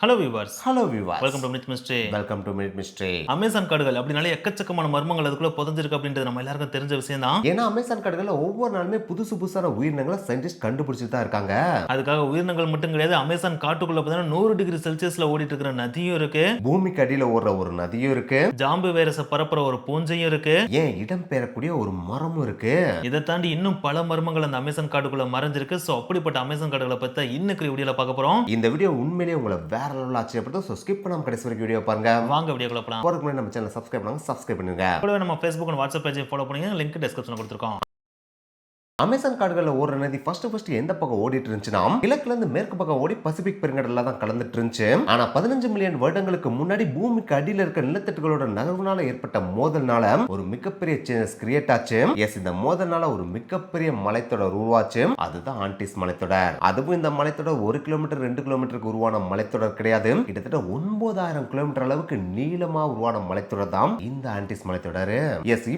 Hello viewers. Hello viewers. Welcome to minute mystery. Welcome to minute mystery. Amazon காடுகள் அப்படினாலே எக்கச்சக்கமான மர்மங்கள் அதுக்குள்ள புதைஞ்சிருக்கு அப்படின்றது நம்ம எல்லாருக்கும் தெரிஞ்ச விஷயம் தான். ஏன்னா அமேசான் காடுகள்ல ஒவ்வொரு நாளுமே புதுசு புதுசான உயிரினங்களை சயின்டிஸ்ட் கண்டுபிடிச்சிட்டு தான் இருக்காங்க. அதுக்காக உயிரினங்கள் மட்டும் கிடையாது, அமேசான் காட்டுக்குள்ள பார்த்தீங்கன்னா 100 டிகிரி செல்சியஸ்ல ஓடிட்டு இருக்கிற நதியும் இருக்கு, பூமிக்கு அடியில ஓடுற ஒரு நதியும் இருக்கு, ஜாம்பு வைரஸை பரப்புற ஒரு பூஞ்சையும் இருக்கு, ஏன் இடம் பெயரக்கூடிய ஒரு மரமும் இருக்கு. இதை தாண்டி இன்னும் பல மர்மங்கள் அந்த அமேசான் காட்டுக்குள்ள மறைஞ்சிருக்கு. ஸோ அப்படிப்பட்ட அமேசான் காடுகளை பற்றி இன்னைக்கு வீடியோல பார்க்க போறோம். இந்த வீடியோ உண்மையிலேயே உங்களை வேற லெவலில் ஆச்சரியப்படுத்தும். ஸோ ஸ்கிப் பண்ணாம கடைசி வரைக்கும் வீடியோ பாருங்க. வாங்க வீடியோக்குள்ள போலாம். போறதுக்கு முன்னாடி நம்ம சேனலை சப்ஸ்கிரைப் பண்ணுங்க. கூடவே நம்ம ஃபேஸ்புக் அண்ட் வாட்ஸ்அப் பேஜை ஃபாலோ பண்ணுங்க, லிங்க் டிஸ்கிரிப்ஷன்ல கொடுத்துருக்கோம். அமேசான் காடுகள்ல ஓடுற நதி ஃபர்ஸ்ட் எந்த பக்கம் ஓடிட்டு இருந்துச்சுன்னா கிழக்குல இருந்து மேற்கு பக்கம் ஓடி பசிபிக் பெருங்கடல்ல தான் கலந்துட்டு இருந்துச்சு. ஆனா 15 மில்லியன் வருடங்களுக்கு முன்னாடி பூமிக்கு அடியில இருக்க நிலத்தட்டுகளோட நகர்வுனால ஏற்பட்ட மோதல்னால ஒரு மிகப்பெரிய சேஞ்சஸ் கிரியேட் ஆச்சு. இந்த மோதல்னால ஒரு மிகப்பெரிய மலைத்தொடர் உருவாச்சு. அதுதான் ஆண்டிஸ் மலைத்தொடர். அதுவும் இந்த மலைத்தொடர் 1 கிலோமீட்டர் 2 கிலோமீட்டருக்கு உருவான மலைத்தொடர் கிடையாது. கிட்டத்தட்ட 9000 கிலோமீட்டர் அளவுக்கு நீளமா உருவான மலைத்தொடர் தான் இந்த ஆண்டிஸ் மலைத்தொடர்.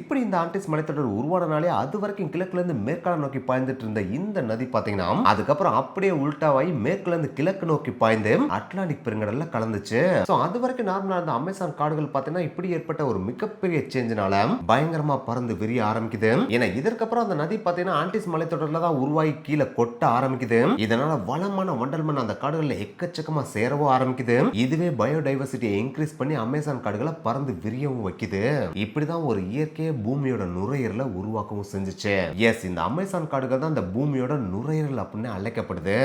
இப்படி இந்த ஆண்டிஸ் மலைத்தொடர் உருவானனாலே அது வரைக்கும் கிழக்குல இருந்து மேற்கு நோக்கி பாய்ந்துட்டு இருந்த இந்த நதி பாத்தீங்கன்னா அதுக்கப்புறம் அப்படியே உல்டாவாய் மேற்குல இருந்து கிழக்கு நோக்கி பாய்ந்து அட்லாண்டிக் பெருங்கடல்ல கலந்துச்சு. அது வரைக்கும் நார்மலா இருந்த அமேசான் காடுகள் பாத்தீங்கன்னா இப்படி ஏற்பட்ட ஒரு மிகப்பெரிய சேஞ்சினால பயங்கரமா பறந்து விரிய ஆரம்பிக்குது. ஏன்னா இதற்கப்புறம் அந்த நதி பாத்தீங்கன்னா ஆண்டிஸ் மலைத்தொடர்ல தான் உருவாகி கீழே கொட்ட ஆரம்பிக்குது. இதனால வளமான வண்டல் மண் அந்த காடுகள்ல எக்கச்சக்கமா சேரவும் ஆரம்பிக்குது. இதுவே பயோடைவர்சிட்டியை இன்க்ரீஸ் பண்ணி அமேசான் காடுகளை பறந்து விரியவும் வைக்குது. இப்படிதான் ஒரு இயற்கையை பூமியோட நுரையீரலை உருவாக்கவும் செஞ்சுச்சு. இந்த அமேசான் காடுகள் தான் இந்த பூமியோட நுரையீரல் அப்படின்னு அழைக்கப்படுது.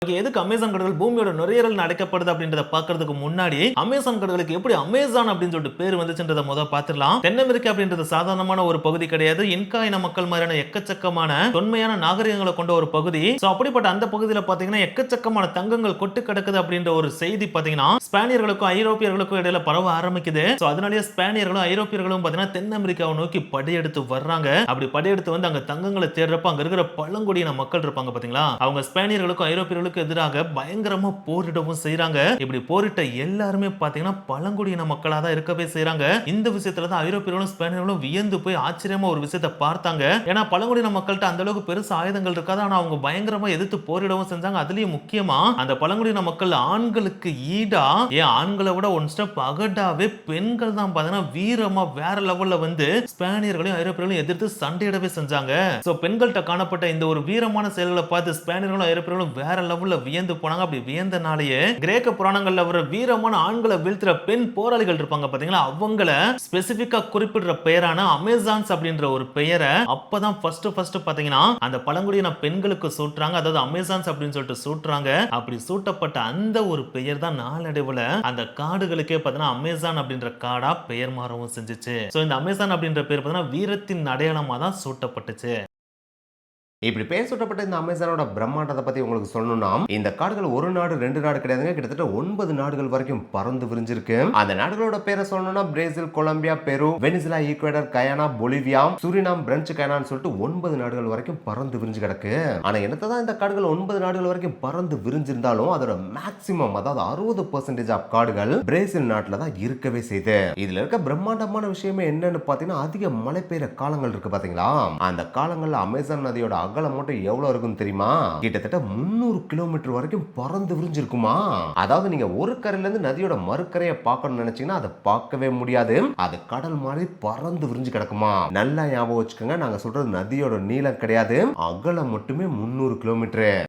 எதுக்கு அமேசான் காடுகள் பூமியோட நுரையீரல் அடைக்கப்படுது அப்படின்றத பாக்குறதுக்கு முன்னாடி அமேசான் காடுகளுக்கு எப்படி அமேசான் அப்படின்னு சொல்லிட்டு பேர் வந்துச்சுன்றத முதல் பார்த்துடலாம். தென் அமெரிக்கா அப்படின்றது சாதாரணமான ஒரு பகுதி கிடையாது. இன்கா இன மக்கள் மாதிரியான எக்கச்சக்கமான தொன்மையான நாகரிகங்களை கொண்ட ஒரு பகுதி. அப்படிப்பட்ட அந்த பகுதியில் பாத்தீங்கன்னா எக்கச்சக்கமான தங்கங்கள் கொட்டு கிடக்குது அப்படின்ற ஒரு செய்தி பாத்தீங்கன்னா ஸ்பானியர்களுக்கும் ஐரோப்பியர்களுக்கும் இடையில பரவ ஆரம்பிக்குது. அதனாலேயே ஸ்பானியர்களும் ஐரோப்பியர்களும் பாத்தீங்கன்னா தென் அமெரிக்காவை நோக்கி படையெடுத்து வர்றாங்க. அப்படி படையெடுத்து வந்து அங்க தங்கங்களை தேடுறப்ப அங்க இருக்கிற பழங்குடியின மக்கள் இருப்பாங்க பாத்தீங்களா, அவங்க ஸ்பானியர்களுக்கும் ஐரோப்பியர்களுக்கும் எதிராக பயங்கரமா போரிடவும் செய்றாங்க. இப்படி போரிட்ட எல்லாருமே பாத்தீங்கன்னா பழங்குடியின மக்களா தான் இருக்கவே செய்றாங்க. இந்த விஷயத்துல தான் ஐரோப்பியர்களும் ஸ்பானியர்களும் வியந்து போய் ஆச்சரியமா ஒரு விஷயத்தை பார்த்தாங்க. ஏன்னா பழங்குடியின மக்கள்கிட்ட அந்த அளவுக்கு பெருசு ஆயுதங்கள் இருக்காது, ஆனா அவங்க பயங்கரமா எதிர்த்து போரிடவும் செஞ்சாங்க. அதுலயும் முக்கியமா அந்த பழங்குடியின மக்கள் ஆண்களுக்கு ஈடா, ஏன் ஆண்களை விட ஒன் ஸ்டெப் அகடாவே பெண்கள் தான் பாத்தீங்கன்னா வீரமா வேற லெவல்ல வந்து ஸ்பானியர்களையும் ஐரோப்பியர்களையும் எதிர்த்து சண்டையிடவே செஞ்சாங்க. பெண்கள்கிட்ட காணப்பட்ட இந்த ஒரு வீரமான செயல்களை பார்த்து ஸ்பானியர்களும் ஐரோப்பியர்களும் வேற லெவல்ல வியந்து போனாங்க. அப்படி வியந்தனாலேயே கிரேக்க புராணங்கள்ல வர வீரமான ஆண்களை வீழ்த்துற பெண் போராளிகள் இருப்பாங்க பாத்தீங்களா, அவங்கள ஸ்பெசிபிக்கா குறிப்பிடுற பெயரான அமேசான்ஸ் அப்படின்ற ஒரு பெயரை அப்பதான் ஃபர்ஸ்ட் பாத்தீங்கன்னா அந்த பழங்குடியின பெண்களுக்கு சூட்டுறாங்க. அதாவது அமேசான்ஸ் அப்படின்னு சொல்லிட்டு சூட்டுறாங்க. அப்படி சூட்டப்பட்ட அந்த ஒரு பெயர் தான் நாளடைவுல அந்த காடுகளுக்கே பாத்தீங்கன்னா அமேசான் அப்படின்ற காடா பெயர் மாறவும் செஞ்சுச்சு. இந்த அமேசான் அப்படின்ற பெயர் பாத்தீங்கன்னா வீரத்தின் அடையாளமா தான் சூட்டப்பட்டுச்சு. இப்படி பேர் சூட்டப்பட்ட இந்த அமேசானோட பிரம்மாண்டத்தை பத்தி உங்களுக்கு சொல்லணும்னா இந்த காடுகள் ஒரு நாடு 2 நாடு கிடையாதுங்க, கிட்டத்தட்ட 9 நாடுகள் வரைக்கும் பறந்து விரிஞ்சிருக்கு. அந்த நாடுகளோட பேரை சொல்லணும்னா Brazil, Colombia, Peru, Venezuela, Ecuador, Guyana, Bolivia, Suriname, French கயானான்னு சொல்லிட்டு 9 நாடுகள் வரைக்கும் பறந்து விரிஞ்சு கிடக்கு. ஆனா என்னதான் இந்த காடுகள் 9 நாடுகள் வரைக்கும் பறந்து விரிஞ்சிருந்தாலும் அதோட மேக்சிமம் அதாவது 60% ஆஃப் காடுகள் பிரேசில் நாட்டுல தான் இருக்கவே செய்யுது. இதுல இருக்க பிரம்மாண்டமான விஷயமே என்னன்னு பாத்தீங்கன்னா அதிக மழை பெய்யுற காலங்கள் இருக்கு பாத்தீங்களா, அந்த காலங்கள்ல அமேசான் நதியோட அகலம் மட்டும் எவ்வளவு இருக்கும் தெரியுமா, கிட்டத்தட்ட 300 கிலோமீட்டர் வரைக்கும் பறந்து விரிஞ்சிருக்குமா. அதாவது நீங்க ஒரு கரையில இருந்து நதியோட மறுக்கரையை பார்க்கணும்னு நினைச்சீங்கன்னா அதை பார்க்கவே முடியாது. அது கடல் மாதிரி பறந்து விரிஞ்சு கிடக்குமா. நல்லா ஞாபகம் வச்சுக்கோங்க, நாங்க சொல்றது நதியோட நீளம் கிடையாது, அகலம் மட்டுமே 300 கிலோமீட்டர்.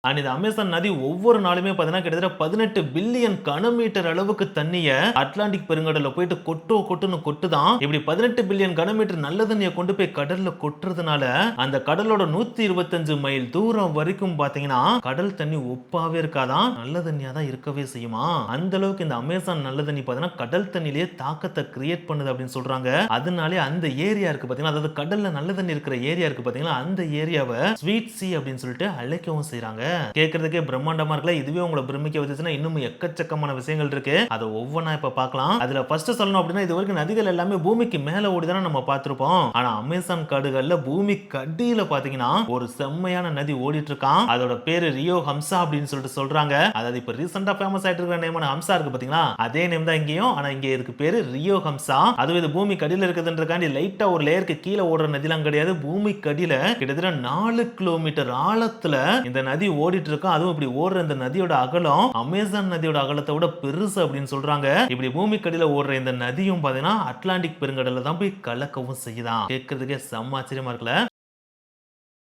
இந்த அமேசான் நதி ஒவ்வொரு நாளுமே பார்த்தீங்கன்னா கிட்டத்தட்ட 18 பில்லியன் கனமீட்டர் அளவுக்கு தண்ணியை அட்லாண்டிக் பெருங்கடல்ல போயிட்டு கொட்டுன்னு கொட்டுதான். இப்படி 18 பில்லியன் கனமீட்டர் நல்ல தண்ணியை கொண்டு போய் கடல்ல கொட்டுறதுனால அந்த கடலோட 125 மைல் தூரம் வரைக்கும் பாத்தீங்கன்னா கடல் தண்ணி உப்பாவே இருக்காதான், நல்ல தண்ணியா தான் இருக்கவே செய்யுமா. அந்த அளவுக்கு இந்த அமேசான் நல்ல தண்ணி பாத்தீங்கன்னா கடல் தண்ணிலேயே தாக்கத்தை கிரியேட் பண்ணுது அப்படின்னு சொல்றாங்க. அதனாலே அந்த ஏரியா இருக்கு பாத்தீங்கன்னா, அதாவது கடல்ல நல்ல தண்ணி இருக்கிற ஏரியா இருக்கு பாத்தீங்கன்னா, அந்த ஏரியாவை ஸ்வீட் சி அப்படின்னு சொல்லிட்டு அழைக்கவும் செய்றாங்க. கேட்கறதுக்கே பிரம்மாண்டமா இருக்குல்ல. இதுவே உங்களை பிரமிக்க வச்சுச்சுன்னா இன்னும் எக்கச்சக்கமான விஷயங்கள் இருக்கு. அதை ஒவ்வொன்றா இப்ப பார்க்கலாம். அதுல ஃபர்ஸ்ட் சொல்லணும் அப்படின்னா, இது வரைக்கும் நதிகள் எல்லாமே பூமிக்கு மேல ஓடிதானே நம்ம பார்த்திருப்போம். ஆனா அமேசான் காடுகள்ல பூமிக்கு அடியில பாத்தீங்கன்னா ஒரு செம்மையான நதி ஓடிட்டு இருக்கான். அதோட பேரு ரியோ ஹம்சா அப்படின்னு சொல்லிட்டு சொல்றாங்க. அதாவது இப்ப ரீசெண்டா ஃபேமஸ் ஆயிட்டு இருக்கிற நேமான ஹம்சா இருக்கு பாத்தீங்களா, அதே நேம் தான் இங்கேயும். ஆனா இங்க இருக்கு பேரு ரியோ ஹம்சா. அதுவே இது பூமிக்கு அடியில இருக்குதுன்றக்காண்டி லைட்டா ஒரு லேயருக்கு கீழே ஓடுற நதிலாம் கிடையாது. பூமிக்கு அடியில கிட்டத்தட்ட 4 கிலோமீட்டர் ஆழத்துல இந்த நதி ஓடிட்டு இருக்கோம். அதுவும் இப்படி ஓடுற இந்த நதியோட அகலம் அமேசான் நதியோட அகலத்தை விட பெருசு அப்படின்னு சொல்றாங்க. இப்படி பூமிக்கடியில ஓடுற இந்த நதியும் பாத்தீங்கன்னா அட்லாண்டிக் பெருங்கடல்ல தான் போய் கலக்கவும் செய்யுதான். கேட்கறதுக்கே செம்ம ஆச்சரியமா இருக்குல்ல.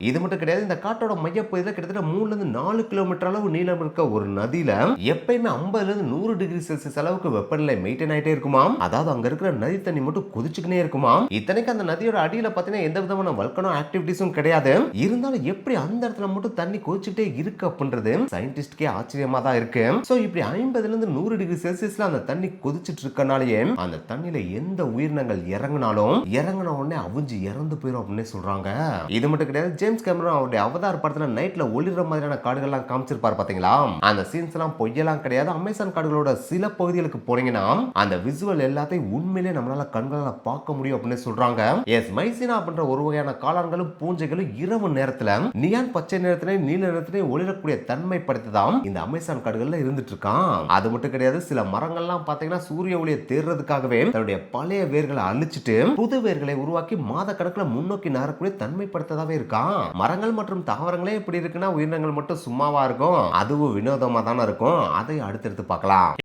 இது மட்டும் கிடையாது. இந்த காட்டோட மையப்பகுதியில கிட்டத்தட்ட 3ல இருந்து 4 கிலோமீட்டர் அளவு நீளம் இருக்க ஒரு நதியில எப்பயுமே 50ல இருந்து 100 டிகிரி செல்சியஸ் அளவுக்கு வெப்பநிலை மெயின்டைன் ஆயிட்டே இருக்குமாம். அதாவது அங்க இருக்கிற நதி தண்ணி மட்டும் கொதிச்சுக்கினே இருக்குமாம். இத்தனைக்கு அந்த நதியோட அடியில பாத்தீங்கன்னா எந்த விதமான வல்கனோ ஆக்டிவிட்டிஸும் கிடையாது. இருந்தாலும் எப்படி அந்த இடத்துல மட்டும் தண்ணி கொதிச்சுட்டே இருக்கு அப்படின்றது சயின்டிஸ்ட்கே ஆச்சரியமா தான் இருக்கு. சோ இப்படி 50ல இருந்து 100 டிகிரி செல்சியஸ்ல அந்த தண்ணி கொதிச்சிட்டு இருக்கனாலேயே அந்த தண்ணியில எந்த உயிரினங்கள் இறங்கினாலும் இறங்கின உடனே அவிஞ்சு இறந்து போயிடும் அப்படின்னு சொல்றாங்க. இது மட்டும் கிடையாது. ஜேம்ஸ் கேமரன் அவருடைய அவதார் படத்துல நைட்ல ஒளிர மாதிரியான காடுகள்லாம் காமிச்சிருப்பாரு பாத்தீங்களா? அந்த சீன்ஸ் எல்லாம் பொய்யெல்லாம் கிடையாது. அமேசான் காடுகளோட சில பகுதிகளுக்கு போனீங்கன்னா அந்த விசுவல் எல்லாத்தையும் உண்மையிலே நம்மளால கண்களால பார்க்க முடியும் அப்படின்னு சொல்றாங்க. எஸ், மைசினா அப்படின்ற ஒரு வகையான காளான்களும் பூஞ்சைகளும் இரவு நேரத்துல நியான் பச்சை நிறத்திலே நீல நிறத்திலே ஒளிரக்கூடிய தன்மை படைத்ததாம் இந்த அமேசான் காடுகள்ல இருந்துட்டு இருக்கான். அது மட்டும் கிடையாது. சில மரங்கள்லாம் பாத்தீங்கன்னா சூரிய ஒளியை தேடுறதுக்காகவே தன்னுடைய பழைய வேர்களை அழிச்சிட்டு புது வேர்களை உருவாக்கி மாத கணக்குல முன்னோக்கி நகரக்கூடிய தன்மை படுத்ததாவே இருக்கான். மரங்கள் மற்றும் தாவரங்களே எப்படி இருக்குன்னா உயிரினங்கள் மட்டும் சும்மாவா இருக்கும், அதுவும் வினோதமா தானே இருக்கும். அதை அடுத்தடுத்து பார்க்கலாம்.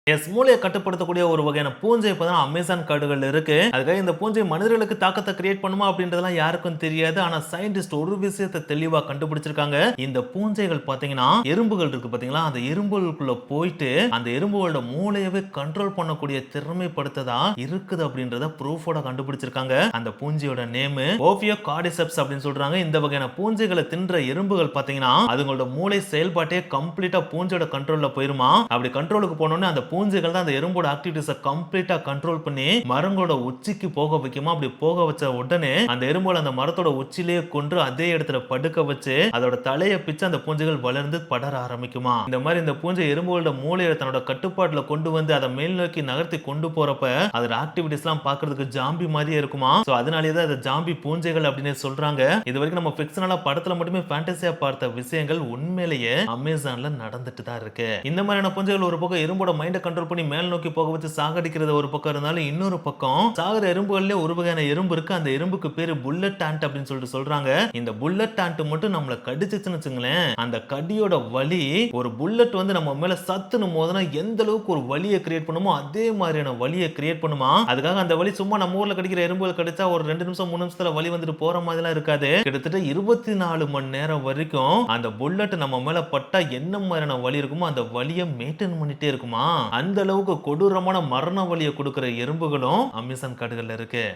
எஸ், மூளையை கட்டுப்படுத்தக்கூடிய ஒரு வகையான பூஞ்சை இப்பதான் அமேசான் காடுகள் இருக்கு. அதுக்காக இந்த பூஞ்சை மனிதர்களுக்கு தாக்கத்தை கிரியேட் பண்ணுமா அப்படின்றதெல்லாம் யாருக்கும் தெரியாது. ஆனா சயின்டிஸ்ட் ஒரு விஷயத்தை தெளிவா கண்டுபிடிச்சிருக்காங்க. இந்த பூஞ்சைகள் பாத்தீங்கன்னா எறும்புகள் இருக்கு பாத்தீங்களா, அந்த எறும்புகளுக்குள்ள போயிட்டு அந்த எறும்புகளோட மூளையவே கண்ட்ரோல் பண்ணக்கூடிய திறமைப்படுத்ததா இருக்குது அப்படின்றத ப்ரூஃபோட கண்டுபிடிச்சிருக்காங்க. அந்த பூஞ்சையோட நேம் ஓபியோ கார்டிசெப்ஸ் அப்படின்னு சொல்றாங்க. இந்த வகையான பூஞ்சைகளை தின்ற எறும்புகள் பாத்தீங்கன்னா அதுங்களோட மூளை செயல்பாட்டே கம்ப்ளீட்டா பூஞ்சையோட கண்ட்ரோல்ல போயிருமா. அப்படி கண்ட்ரோலுக்கு போனோம்னு அந்த பூஞ்சைகள் தான் அந்த எறும்போட ஆக்டிவிட்டிஸை கம்ப்ளீட்டா கண்ட்ரோல் பண்ணி மரங்களோட உச்சிக்கு போக வைக்குமா. அப்படி போக வச்ச உடனே அந்த எறும்போட அந்த மரத்தோட உச்சிலேயே கொன்று அதே இடத்துல படுக்க வச்சு அதோட தலையை பிச்சு அந்த பூஞ்சைகள் வளர்ந்து படர ஆரம்பிக்குமா. இந்த மாதிரி இந்த பூஞ்சை எறும்புகளோட மூளையை தன்னோட கட்டுப்பாட்டுல கொண்டு வந்து அதை மேல் நோக்கி நகர்த்தி கொண்டு போறப்ப அதோட ஆக்டிவிட்டிஸ் எல்லாம் பாக்குறதுக்கு ஜாம்பி மாதிரியே இருக்குமா. சோ அதனாலேயே தான் அதை ஜாம்பி பூஞ்சைகள் அப்படின்னு சொல்றாங்க. இது வரைக்கும் நம்ம ஃபிக்ஷனலா படத்துல மட்டுமே ஃபேண்டசியா பார்த்த விஷயங்கள் உண்மையிலேயே அமேசான்ல நடந்துட்டு தான் இருக்கு. இந்த மாதிரியான பூஞ்சைகள் ஒரு பக்கம் எறும்போட மைண்ட் கண்ட்ரோல் பண்ணி மேல் நோக்கி போக வச்சு சாகடிக்கிறது ஒரு பக்கம் இருந்தாலும் இன்னொரு பக்கம் சாகர எறும்புகள்ல ஒரு வகையான எறும்பு இருக்கு. அந்த எறும்புக்கு பேரு புல்லட் ஆண்ட் அப்படின்னு சொல்றாங்க. இந்த புல்லட் ஆண்ட் மட்டும் நம்மள கடிச்சிச்சுன்னு வச்சுங்களேன், அந்த கடியோட வலி ஒரு புல்லட் வந்து நம்ம மேல சத்துன்னு மோதுனா எந்த அளவுக்கு ஒரு வலியை கிரியேட் பண்ணுமோ அதே மாதிரியான வலியை கிரியேட் பண்ணுமா. அதுக்காக அந்த வலி சும்மா நம்ம ஊர்ல கடிக்கிற எறும்புகள் கடிச்சா ஒரு 2 நிமிஷம் 3 நிமிஷத்துல வலி வந்துட்டு போற மாதிரிலாம் இருக்காது. கிட்டத்தட்ட 24 மணி நேரம் வரைக்கும் அந்த புல்லட் நம்ம மேல பட்டா என்ன மாதிரியான வலி இருக்குமோ அந்த வலியை மெயின்டைன் பண்ணிட்டே இருக்குமா. அந்த அளவுக்கு கொடூரமான மரண வலியை கொடுக்கிற எறும்புகளும் அமேசான் காடுகள்ல இருக்கு.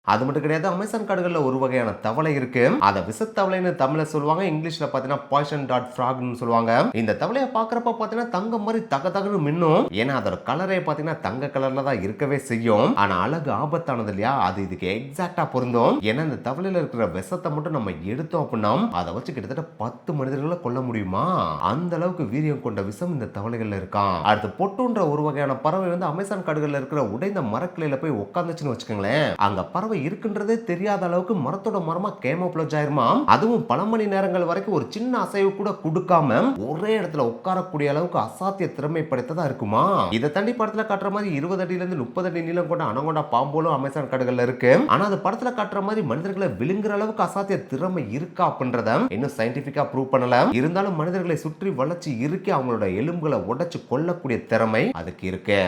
அது மட்டும் கிடையாது. அமேசான் காடுகள்ல ஒரு வகையான தவளை இருக்கு. அத விஷத்தவளைன்னு தமிழ்ல சொல்லுவாங்க. இங்கிலீஷ்ல பாத்தீங்கன்னா பாய்சன் டாட் ஃப்ராக்னு சொல்லுவாங்க. இந்த தவளையை பாக்குறப்ப பாத்தீங்கன்னா தங்கம் மாதிரி தகதகன்னு மின்னும். ஏன்னா அதோட கலரே பாத்தீங்கன்னா தங்க கலர்ல தான் இருக்கவே செய்யும். ஆனா அழகு ஆபத்தானது இல்லையா, அது இதுக்கு எக்ஸாக்டா பொருந்தும். ஏன்னா இந்த தவளையில இருக்கிற விஷத்தை மட்டும் நம்ம எடுத்தோம் அப்படின்னா அதை வச்சு கிட்டத்தட்ட 10 மனிதர்களை கொல்ல முடியுமா. அந்த அளவுக்கு வீரியம் கொண்ட விஷம் இந்த தவளைகள்ல இருக்கான். அடுத்து பொட்டுன்ற ஒரு வகையான பறவை வந்து அமேசான் காடுகள்ல இருக்கிற உடைந்த மரக்கிளையில போய் உட்காந்துச்சுன்னு வச்சுக்கோங்களேன், அங்க பறவை இருக்குன்றதே தெரியாத அளவுக்கு மரத்தோட மரமா கேமோப்ளோஜ் ஆயிருமா. அதுவும் பல மணி நேரங்கள் வரைக்கும் ஒரு சின்ன அசைவு கூட கொடுக்காம ஒரே இடத்துல உட்காரக்கூடிய அளவுக்கு அசாத்திய திறமை படைத்ததா இருக்குமா. இதை தண்டி படத்துல காட்டுற மாதிரி 20 அடியில இருந்து 30 அடி நீளம் கொண்ட அனகொண்டா பாம்போலும் அமேசான் காடுகள்ல இருக்கு. ஆனா அது படத்துல காட்டுற மாதிரி மனிதர்களை விழுங்குற அளவுக்கு அசாத்திய திறமை இருக்கா அப்படின்றத இன்னும் சயின்டிபிக்கா ப்ரூவ் பண்ணல. இருந்தாலும் மனிதர்களை சுற்றி வளைச்சு இறுக்கி அவங்களோட எலும்புகளை உடைச்சு கொல்லக்கூடிய திறமை அதுக்கு இருக்கு.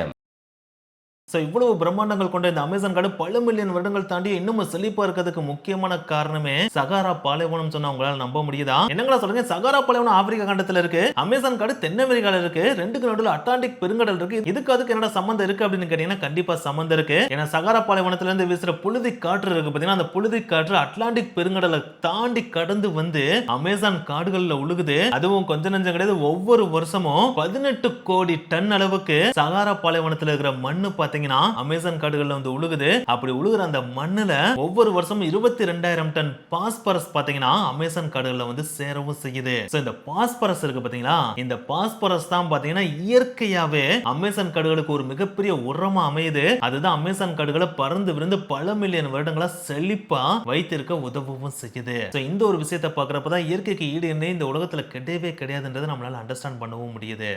ஸோ இவ்வளவு பிரம்மாண்டங்கள் கொண்ட இந்த அமேசான் காடு பல மில்லியன் வருடங்கள் தாண்டி இன்னும் செழிப்பா இருக்கிறதுக்கு முக்கியமான காரணமே சகாரா பாலைவனம் சொன்னா உங்களால நம்ப முடியுதா? என்னங்களா சொல்றீங்க, சகாரா பாலைவனம் ஆப்பிரிக்கா கண்டத்துல இருக்கு, அமேசான் காடு தென் அமெரிக்கால இருக்கு, ரெண்டுக்கு நடுவில் அட்லாண்டிக் பெருங்கடல் இருக்கு. இதுக்கு அதுக்கு என்னடா சம்பந்தம் இருக்கு அப்படின்னு கேட்டீங்கன்னா கண்டிப்பா சம்பந்தம் இருக்கு. ஏன்னா சகாரா பாலைவனத்துல இருந்து வீசுற புழுதி காற்று இருக்கு பாத்தீங்கன்னா, அந்த புழுதி காற்று அட்லாண்டிக் பெருங்கடலை தாண்டி கடந்து வந்து அமேசான் காடுகள்ல உழுகுது. அதுவும் கொஞ்ச நஞ்சம் கிடையாது. ஒவ்வொரு வருஷமும் 18 கோடி டன் அளவுக்கு சகாரா பாலைவனத்துல இருக்கிற மண்ணு பாத்தீங்கன்னா அமேசான் காடுகள்ல வந்து உழுகுது. அப்படி உழுகுற அந்த மண்ணுல ஒவ்வொரு வருஷமும் 22,000 டன் பாஸ்பரஸ் பாத்தீங்கன்னா அமேசான் காடுகள்ல வந்து சேரவும் செய்யுது. சோ இந்த பாஸ்பரஸ் இருக்கு பாத்தீங்களா, இந்த பாஸ்பரஸ் தான் பாத்தீங்கன்னா இயற்கையாவே அமேசான் காடுகளுக்கு ஒரு மிகப்பெரிய உரமா அமையுது. அதுதான் அமேசான் காடுகளை பறந்து விருந்து பல மில்லியன் வருடங்களா செழிப்பா வைத்திருக்க உதவவும் செய்யுது. சோ இந்த ஒரு விஷயத்தை பாக்குறப்பதான் இயற்கைக்கு ஈடு என்ன இந்த உலகத்துல கிடையவே கிடையாதுன்றதை நம்மளால அண்டர்ஸ்டாண்ட் பண்ணவும் முடியுது.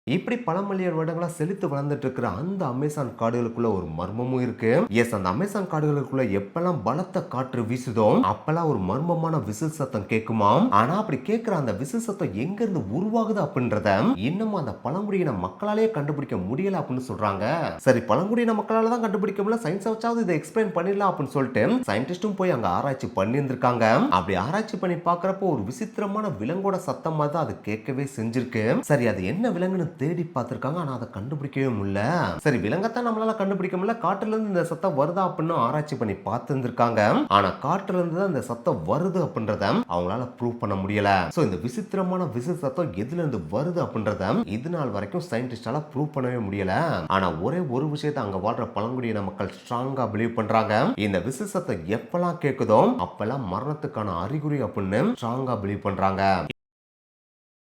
இப்படி பல மில்லியன் வருடங்களா செழித்து வளர்ந்துட்டு இருக்கிற அந்த அமேசான் காடுகளுக்குள்ள ஒரு மர்மமும் இருக்கு. எஸ், அந்த அமேசான் காடுகளுக்குள்ள எப்பெல்லாம் பலத்த காற்று வீசுதோ அப்பெல்லாம் ஒரு மர்மமான விசில் சத்தம் கேட்குமாம். ஆனா அப்படி கேட்கிற அந்த விசில் சத்தம் எங்க இருந்து உருவாகுது அப்படின்றத இன்னும் அந்த பழங்குடியின மக்களாலேயே கண்டுபிடிக்க முடியல அப்படின்னு சொல்றாங்க. சரி, பழங்குடியின மக்களால தான் கண்டுபிடிக்க முடியல, சயின்ஸ் வச்சாவது இதை எக்ஸ்பிளைன் பண்ணிடலாம் அப்படின்னு சொல்லிட்டு சயின்டிஸ்டும் போய் அங்க ஆராய்ச்சி பண்ணி இருந்திருக்காங்க. அப்படி ஆராய்ச்சி பண்ணி பாக்குறப்போ ஒரு விசித்திரமான விலங்கோட சத்தம் மாதிரி தான் அது கேட்கவே செஞ்சிருக்கு. சரி, அது என்ன விலங்குன்னு தேடி பார்த்திருக்காங்க, ஆனா அதை கண்டுபிடிக்கவே முடியல. சரி, விலங்கத்தான் நம்மளால கண்டுபிடிக்க முடியல, காட்டுல இருந்து இந்த சத்தம் வருதா அப்படின்னு ஆராய்ச்சி பண்ணி பார்த்திருந்திருக்காங்க. ஆனா காட்டுல இருந்து தான் இந்த சத்தம் வருது அப்படின்றத அவங்களால ப்ரூவ் பண்ண முடியல. சோ இந்த விசித்திரமான விசில் சத்தம் எதுல இருந்து வருது அப்படின்றத இது நாள் வரைக்கும் சயின்டிஸ்டால ப்ரூவ் பண்ணவே முடியல. ஆனா ஒரே ஒரு விஷயத்தை அங்க வாழ்ற பழங்குடியின மக்கள் ஸ்ட்ராங்கா பிலீவ் பண்றாங்க. இந்த விசில் சத்தம் எப்பெல்லாம் கேக்குதோ அப்பெல்லாம் மரணத்துக்கான அறிகுறி அப்படின்னு ஸ்ட்ராங்கா பிலீவ் பண்றாங்க.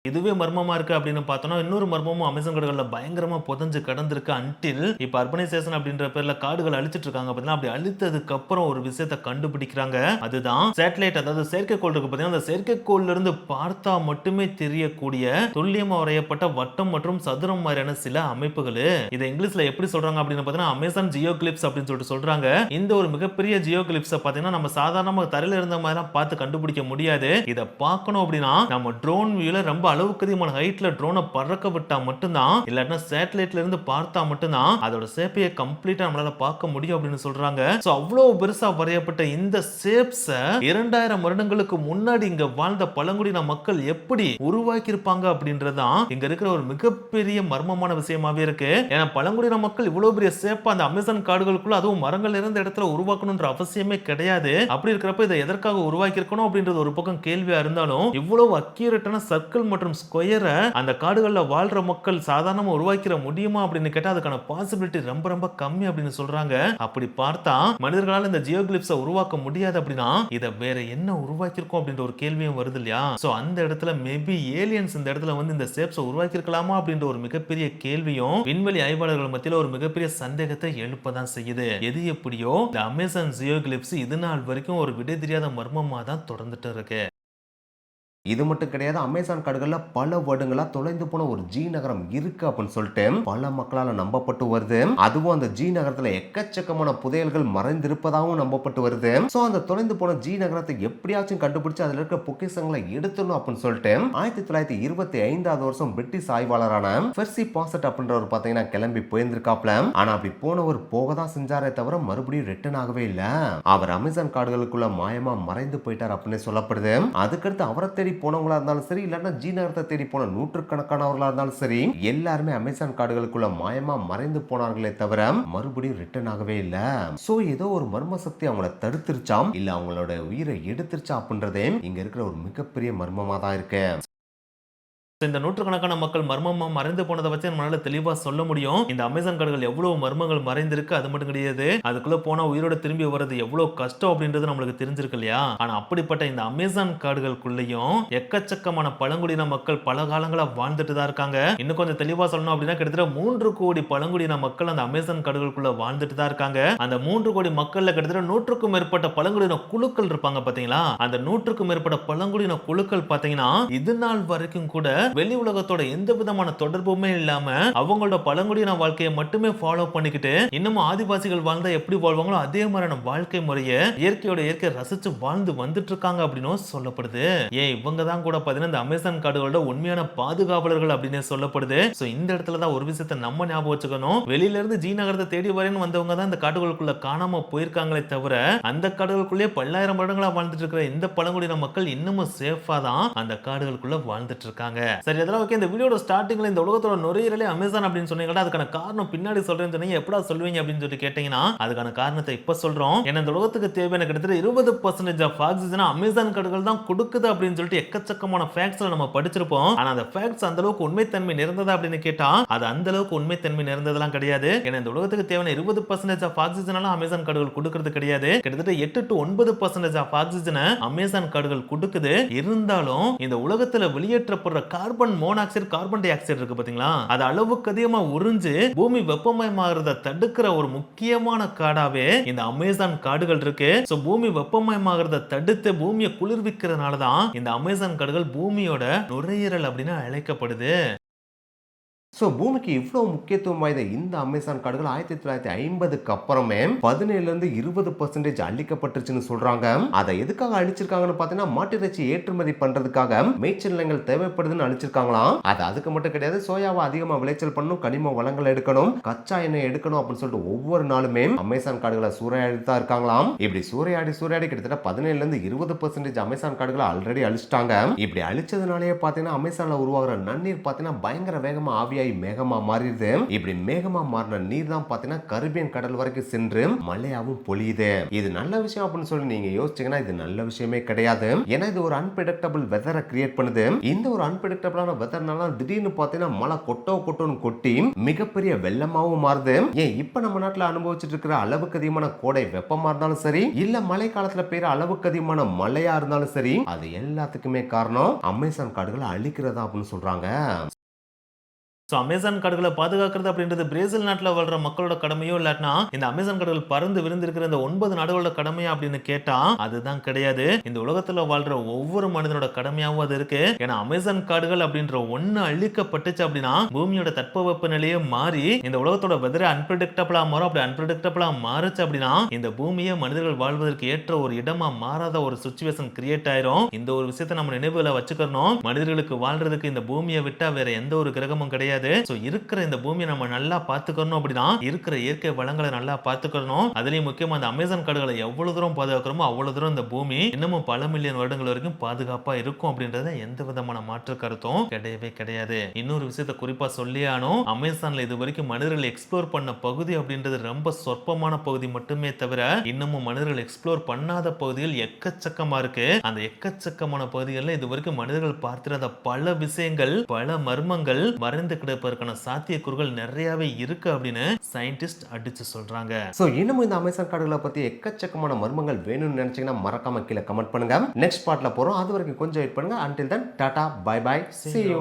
இதுவே மர்மமா இருக்கு அப்படின்னு பார்த்தோம்னா, இன்னொரு மர்மமும் அமேசான் காடுகள்ல பயங்கரமா புதைஞ்சு கிடந்திருக்கு. அன்டில் இப்ப அர்பனைசேஷன் அப்படின்ற பேர்ல காடுகள் அழிச்சிட்டு இருக்காங்க பாத்தீங்கன்னா, அப்படி அழித்ததுக்கு அப்புறம் ஒரு விஷயத்தை கண்டுபிடிக்கிறாங்க. அதுதான் சேட்டலைட், அதாவது செயற்கைக்கோள் இருக்கு பாத்தீங்கன்னா, அந்த செயற்கைக்கோள்ல இருந்து பார்த்தா மட்டுமே தெரியக்கூடிய துல்லியமா வரையப்பட்ட வட்டம் மற்றும் சதுரம் மாதிரியான சில அமைப்புகள். இதை இங்கிலீஷ்ல எப்படி சொல்றாங்க அப்படின்னு பாத்தீங்கன்னா, அமேசான் ஜியோகிளிப்ஸ் அப்படின்னு சொல்லிட்டு சொல்றாங்க. இந்த ஒரு மிகப்பெரிய ஜியோகிளிப்ஸை பாத்தீங்கன்னா நம்ம சாதாரணமா தரையில இருந்த மாதிரி பார்த்து கண்டுபிடிக்க முடியாது. இதை பார்க்கணும் அப்படின்னா நம்ம ட்ரோன் வியூல ரொம்ப அளவுக்கு அதிகமான ஹைட்ல ட்ரோனை பறக்க விட்டா மட்டும்தான், இல்லாட்டினா சேட்டலைட்ல இருந்து பார்த்தா மட்டும்தான் அதோட ஷேப்பையை கம்ப்ளீட்டா நம்மளால பார்க்க முடியும் அப்படின்னு சொல்றாங்க. சோ அவ்வளவு பெருசா வரையப்பட்ட இந்த ஷேப்ஸ 2000 வருடங்களுக்கு முன்னாடி இங்க வாழ்ந்த பழங்குடியின மக்கள் எப்படி உருவாக்கி இருப்பாங்க அப்படின்றதான் இங்க இருக்கிற ஒரு மிகப்பெரிய மர்மமான விஷயமாவே இருக்கு. ஏன்னா பழங்குடியின மக்கள் இவ்வளவு பெரிய ஷேப் அந்த அமேசான் காடுகளுக்குள்ள, அதுவும் மரங்கள் இருந்த இடத்துல உருவாக்கணும்ன்ற அவசியமே கிடையாது. அப்படி இருக்கிறப்ப இதை எதற்காக உருவாக்கி இருக்கணும் அப்படின்றது ஒரு பக்கம் கேள்வியா இருந்தாலும், இவ்வளவு அக்யூரேட்டான சர்க்கிள் மற்றும் ஸ்கொயரை அந்த காடுகள்ல வாழ்ற மக்கள் சாதாரணமா உருவாக்கிற முடியுமா அப்படின்னு கேட்டா அதுக்கான பாசிபிலிட்டி ரொம்ப ரொம்ப கம்மி அப்படின்னு சொல்றாங்க. அப்படி பார்த்தா மனிதர்களால இந்த ஜியோகிளிப்ஸை உருவாக்க முடியாது அப்படின்னா இதை வேற என்ன உருவாக்கியிருக்கோம் அப்படின்ற ஒரு கேள்வியும் வருது இல்லையா? சோ அந்த இடத்துல மேபி ஏலியன்ஸ் இந்த இடத்துல வந்து இந்த ஷேப்ஸை உருவாக்கி இருக்கலாமா அப்படின்ற ஒரு மிகப்பெரிய கேள்வியும் விண்வெளி ஆய்வாளர்கள் மத்தியில ஒரு மிகப்பெரிய சந்தேகத்தை எழுப்பதான் செய்யுது. எது எப்படியோ இந்த அமேசான் ஜியோகிளிப்ஸ் இது நாள் வரைக்கும் ஒரு விடை தெரியாத மர்மமா தான் தொடர்ந்துட்டு இருக்கு. இது மட்டும் கிடையாது, அமேசான் காடுகள்ல பல வருடங்களா தொலைந்து போன ஒரு ஜி நகரம் இருக்கு அப்படின்னு சொல்லிட்டு பல மக்களால நம்பப்பட்டு வருது. அதுவும் அந்த ஜி நகரத்துல எக்கச்சக்கமான புதையல்கள் மறைந்திருப்பதாகவும் நம்பப்பட்டு வருது. சோ அந்த தொலைந்து போன ஜி நகரத்தை எப்படியாச்சும் கண்டுபிடிச்சு அதுல இருக்க பொக்கிஷங்களை எடுத்துடணும் அப்படின்னு சொல்லிட்டு 1925 வருஷம் பிரிட்டிஷ் ஆய்வாளரான பெர்சி பாசட் அப்படின்றவர் பாத்தீங்கன்னா கிளம்பி போயிருந்திருக்காப்ல. ஆனா அப்படி போனவர் போக தான் செஞ்சாரே தவிர மறுபடியும் ரிட்டர்ன் ஆகவே இல்ல. அவர் அமேசான் காடுகளுக்குள்ள மாயமா மறைந்து போயிட்டார் அப்படின்னு சொல்லப்படுது. அதுக்கடுத்து அவரை தேடி போனவங்களா இருந்தாலும் சரி, இல்லன்னா ஜி நகரத்தை தேடி போன நூற்றுக்கணக்கானவர்களா இருந்தாலும் சரி, எல்லாருமே அமேசான் காடுகளுக்குள்ள மாயமா மறைந்து போனார்களே தவிர மறுபடியும் ரிட்டர்ன் ஆகவே இல்ல. சோ ஏதோ ஒரு மர்ம சக்தி அவங்கள தடுத்துருச்சாம், இல்ல அவங்களோட உயிரை எடுத்துருச்சா அப்படின்றதே இங்க இருக்கிற ஒரு மிகப்பெரிய மர்மமா தான் இருக்கு. இந்த நூற்றுக்கணக்கான மக்கள் மர்மமா மறைந்து போனதை வச்சு நம்மளால தெளிவா சொல்ல முடியும். இந்த அமேசான் காடுகள் எவ்வளவு மர்மங்கள் மறைந்திருக்கு அது மட்டும் கிடையாது, அதுக்குள்ள போனா உயிரோட திரும்பி வர்றது எவ்வளவு கஷ்டம் அப்படின்றது நம்மளுக்கு தெரிஞ்சிருக்கு இல்லையா? ஆனா அப்படிப்பட்ட இந்த அமேசான் காடுகளுக்குள்ளேயும் எக்கச்சக்கமான பழங்குடியின மக்கள் பல காலங்களா வாழ்ந்துட்டு தான் இருக்காங்க. இன்னும் கொஞ்சம் தெளிவா சொல்லணும் அப்படின்னா கிட்டத்தட்ட 3 கோடி பழங்குடியின மக்கள் அந்த அமேசான் காடுகளுக்குள்ள வாழ்ந்துட்டு தான் இருக்காங்க. அந்த 3 கோடி மக்கள்ல கிட்டத்தட்ட 100க்கும் மேற்பட்ட பழங்குடியின குழுக்கள் இருப்பாங்க பாத்தீங்களா? அந்த 100க்கும் மேற்பட்ட பழங்குடியின குழுக்கள் பாத்தீங்கன்னா இது நாள் வரைக்கும் கூட வெளி உலகத்தோட எந்த விதமான தொடர்புமே இல்லாம அவங்களோட பழங்குடியின வாழ்க்கையை மட்டுமே ஃபாலோ பண்ணிக்கிட்டு இன்னமும் ஆதிவாசிகள் வாழ்ந்தா எப்படி வாழ்வாங்களோ அதே மாதிரியான வாழ்க்கை முறையை இயற்கையோட இயற்கை ரசிச்சு வாழ்ந்து வந்துட்டு இருக்காங்க அப்படின்னு சொல்லப்படுது. இவங்க தான் கூட பாத்தீங்கன்னா இந்த அமேசான் காடுகளோட உண்மையான பாதுகாவலர்கள் அப்படின்னு சொல்லப்படுது. சோ இந்த இடத்துல தான் ஒரு விஷயத்தை நம்ம ஞாபகம் வச்சுக்கணும். வெளியில இருந்து ஜி நகரத்தை தேடி வரேன்னு வந்தவங்க தான் இந்த காடுகளுக்குள்ள காணாம போயிருக்காங்களே தவிர அந்த காடுகளுக்குள்ளே பல்லாயிரம் வருடங்களா வாழ்ந்துட்டு இருக்கிற இந்த பழங்குடியின மக்கள் இன்னமும் சேஃபா தான் அந்த காடுகளுக்குள்ள வாழ்ந்துட்டு இருக்காங்க. சரி, அதெல்லாம் ஓகே. இந்த வீடியோட ஸ்டார்டிங்ல இந்த உலகத்தோட நுரையீரலே அமேசான் அப்படின்னு சொன்னீங்கன்னா அதுக்கான காரணம் பின்னாடி சொல்றேன்னு சொன்னீங்க. எப்படா சொல்லுவீங்க அப்படின்னு சொல்லி கேட்டீங்கன்னா அதுக்கான காரணத்தை இப்ப சொல்றோம். ஏன்னா இந்த உலகத்துக்கு தேவையான கிட்டத்தட்ட 20% ஆஃப் ஆக்சிஜன் அமேசான் காடுகள் தான் கொடுக்குது அப்படின்னு சொல்லிட்டு எக்கச்சக்கமான ஃபேக்ட்ஸ்ல நம்ம படிச்சிருப்போம். ஆனா அந்த ஃபேக்ட்ஸ் அந்த அளவுக்கு உண்மைத்தன்மை நிறைந்ததா அப்படின்னு கேட்டா அது அந்த அளவுக்கு உண்மைத்தன்மை நிறைந்ததெல்லாம் கிடையாது. ஏன்னா இந்த உலகத்துக்கு தேவையான 20% ஆஃப் ஆக்சிஜன் அமேசான் காடுகள் கொடுக்கிறது கிடையாது. கிட்டத்தட்ட 8 to 9% ஆஃப் ஆக்சிஜனை அமேசான் காடுகள் கொடுக்குது. இருந்தாலும் இந்த உலகத்துல வெளியேற்றப்படுற carbon monoxide, carbon dioxide இருக்கு பாத்தீங்களா, அது அளவுக்கு அதிகமா உறிஞ்சு பூமி வெப்பமயமாகிறத தடுக்கிற ஒரு முக்கியமான காடாவே இந்த அமேசான் காடுகள் இருக்கு. சோ பூமி வெப்பமயமாகிறத தடுத்து பூமியை குளிர்விக்கிறதுனால தான் இந்த அமேசான் காடுகள் பூமியோட நுரையீரல் அப்படின்னு அழைக்கப்படுது. சோ பூமிக்கு இவ்வளவு முக்கியத்துவம் வாய்ந்த இந்த அமேசான் காடுகள் 1950க்கு அப்புறமே 17-20% அழிக்கப்பட்டுருச்சுன்னு சொல்றாங்க. அதை எதுக்காக அழிச்சிருக்காங்கன்னு பாத்தீங்கன்னா மாட்டிறைச்சி ஏற்றுமதி பண்றதுக்காக மேய்ச்சல் நிலங்கள் தேவைப்படுதுன்னு அழிச்சிருக்காங்களாம். அது அதுக்கு மட்டும் கிடையாது, சோயாவை அதிகமா விளைச்சல் பண்ணணும், கனிம வளங்கள் எடுக்கணும், கச்சா எண்ணெய் எடுக்கணும் அப்படின்னு சொல்லிட்டு ஒவ்வொரு நாளுமே அமேசான் காடுகளை சூறையாடிதான் இருக்காங்களாம். இப்படி சூறையாடி கிட்டத்தட்ட 17-20% அமேசான் காடுகளை ஆல்ரெடி அழிச்சிட்டாங்க. இப்படி அழிச்சதுனாலேயே பாத்தீங்கன்னா அமேசான்ல உருவாகிற நன்னீர் பாத்தீங்கன்னா பயங்கர வேகமா ஆவியாகி மேகமா மாறிடுது. இப்படி மேகமா மாறின நீர் தான் பாத்தீங்கன்னா கரிபியன் கடல் வரைக்கும் சென்று மழையாவும் பொழியுது. இது நல்ல விஷயம் அப்படின்னு சொல்லி நீங்க யோசிச்சீங்கன்னா இது நல்ல விஷயமே கிடையாது. ஏன்னா இது ஒரு அன்பிரடிக்டபிள் வெதரை கிரியேட் பண்ணுது. இந்த ஒரு அன்பிரடிக்டபிளான வெதர்னால திடீர்னு பாத்தீங்கன்னா மழை கொட்டோன்னு கொட்டி மிகப்பெரிய வெள்ளமாவும் மாறுது. ஏன் இப்ப நம்ம நாட்டுல அனுபவிச்சுட்டு இருக்கிற அளவுக்கு அதிகமான கோடை வெப்பமா இருந்தாலும் சரி, இல்ல மழை காலத்துல பெய்யுற அளவுக்கு அதிகமான மழையா இருந்தாலும் சரி, அது எல்லாத்துக்குமே காரணம் அமேசான் காடுகளை அழிக்கிறதா அப்படின்னு சொல்றாங்க. ஸோ அமேசான் காடுகளை பாதுகாக்கிறது அப்படின்றது பிரேசில் நாட்டில் வாழ்ற மக்களோட கடமையோ இல்லாட்டினா இந்த அமேசான் காடுகள் பறந்து விரிந்திருக்கிற இந்த 9 நாடுகளோட கடமையா அப்படின்னு கேட்டா அதுதான் கிடையாது. இந்த உலகத்துல வாழ்ற ஒவ்வொரு மனிதனோட கடமையாவும் அது இருக்கு. ஏன்னா அமேசான் காடுகள் அப்படின்ற ஒண்ணு அழிக்கப்பட்டுச்சு அப்படின்னா பூமியோட தட்பவெப்ப நிலையே மாறி இந்த உலகத்தோட வெதரை அன்பிரடிக்டபிளா மாறும். அப்படி அன்பிரடிக்டபிளா மாறுச்சு அப்படின்னா இந்த பூமியை மனிதர்கள் வாழ்வதற்கு ஏற்ற ஒரு இடமா மாறாத ஒரு சுச்சுவேஷன் கிரியேட் ஆயிரும். இந்த ஒரு விஷயத்தை நம்ம நினைவுல வச்சுக்கணும். மனிதர்களுக்கு வாழ்றதுக்கு இந்த பூமியை விட்டா வேற எந்த ஒரு கிரகமும் கிடையாது. சோ இருக்கிற இந்த பூமியை நம்ம நல்லா பாத்துக்கணும். அப்படின்னா இருக்கிற இயற்கை வளங்களை நல்லா பாத்துக்கணும். அதுலயும் முக்கியமா அந்த அமேசான் காடுகளை எவ்வளவு தூரம் பாதுகாக்கிறோமோ அவ்வளவு தூரம் இந்த பூமி இன்னமும் பல மில்லியன் வருடங்கள் வரைக்கும் பாதுகாப்பா இருக்கும் அப்படின்றத எந்த விதமான மாற்று கருத்தும் கிடையவே கிடையாது. இன்னொரு விஷயத்தை குறிப்பா சொல்லியானோ, அமேசான்ல இது வரைக்கும் மனிதர்கள் எக்ஸ்ப்ளோர் பண்ண பகுதி அப்படின்றது ரொம்ப சொற்பமான பகுதி மட்டுமே தவிர இன்னமும் மனிதர்கள் எக்ஸ்ப்ளோர் பண்ணாத பகுதிகள் எக்கச்சக்கமா இருக்கு. அந்த எக்கச்சக்கமான பகுதிகளில் இது வரைக்கும் மனிதர்கள் பார்த்திராத பல விஷயங்கள், பல மர்மங்கள் மறைந்து கிடப்பதற்கான சாத்தியக்கூறுகள் நிறையவே இருக்கு அப்படின்னு சயின்டிஸ்ட் அடிச்சு சொல்றாங்க. சோ இன்னும் இந்த அமேசான் காடுகளை பத்தி எக்கச்சக்கமான மர்மங்கள் வேணும்னு நினைச்சீங்கன்னா மறக்காம கீழே கமெண்ட் பண்ணுங்க. நெக்ஸ்ட் பார்ட்ல போறோம். அது வரைக்கும் கொஞ்சம் வெயிட் பண்ணுங்க. until then tata bye bye, see you.